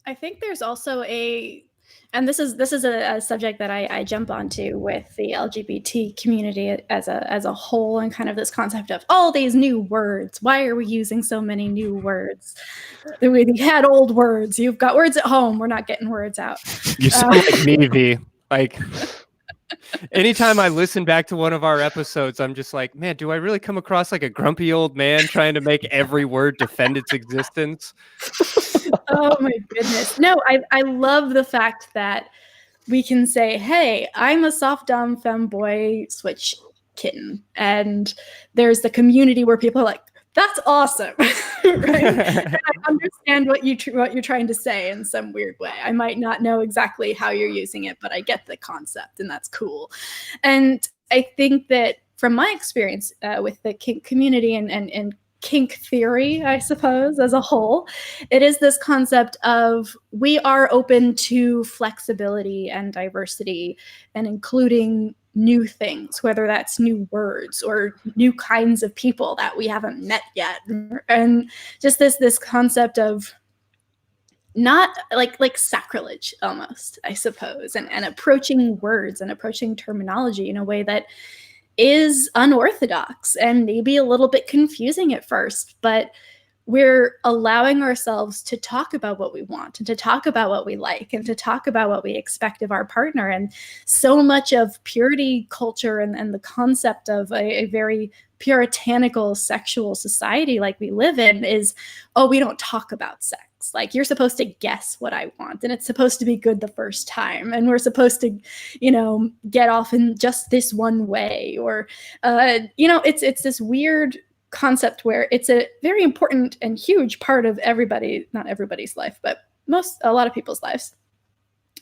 I think there's also and this is a subject that I jump onto with the LGBT community as a whole, and kind of this concept of all these new words. Why are we using so many new words? We had old words. You've got words at home. We're not getting words out. You sound like me, Vi. Like, anytime I listen back to one of our episodes, I'm just like, man, do I really come across like a grumpy old man trying to make every word defend its existence? Oh my goodness. No, I love the fact that we can say, hey, I'm a soft dom femboy switch kitten. And there's the community where people are like, that's awesome. Right? And I understand what you're trying to say in some weird way. I might not know exactly how you're using it, but I get the concept, and that's cool. And I think that from my experience with the kink community and kink theory, I suppose, as a whole, it is this concept of we are open to flexibility and diversity and including new things, whether that's new words or new kinds of people that we haven't met yet. And just this concept of not like sacrilege almost, I suppose, and approaching words and approaching terminology in a way that is unorthodox and maybe a little bit confusing at first, but we're allowing ourselves to talk about what we want and to talk about what we like and to talk about what we expect of our partner. And so much of purity culture and the concept of a very puritanical sexual society like we live in is, oh, we don't talk about sex. Like, you're supposed to guess what I want, and it's supposed to be good the first time, and we're supposed to, get off in just this one way, or, it's this weird concept where it's a very important and huge part of not everybody's life, but a lot of people's lives,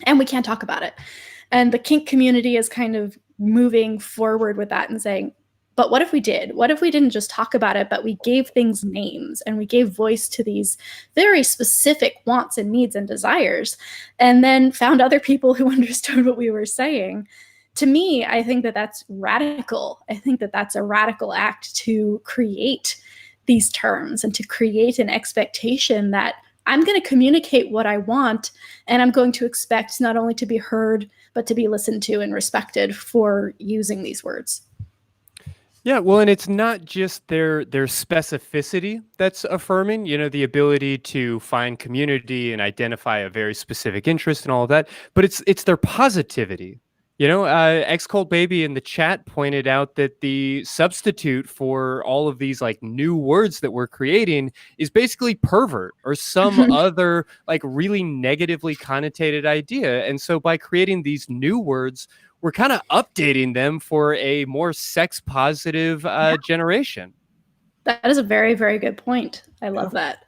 and we can't talk about it. And the kink community is kind of moving forward with that and saying, but what if we did? What if we didn't just talk about it, but we gave things names and we gave voice to these very specific wants and needs and desires, and then found other people who understood what we were saying? To me, I think that that's radical. I think that that's a radical act to create these terms and to create an expectation that I'm going to communicate what I want, and I'm going to expect not only to be heard, but to be listened to and respected for using these words. Yeah, well, and it's not just their specificity that's affirming, the ability to find community and identify a very specific interest and all of that, but it's their positivity. X-Cult Baby in the chat pointed out that the substitute for all of these like new words that we're creating is basically pervert or some other like really negatively connotated idea. And so by creating these new words, we're kind of updating them for a more sex positive generation. That is a very, very good point. I love that.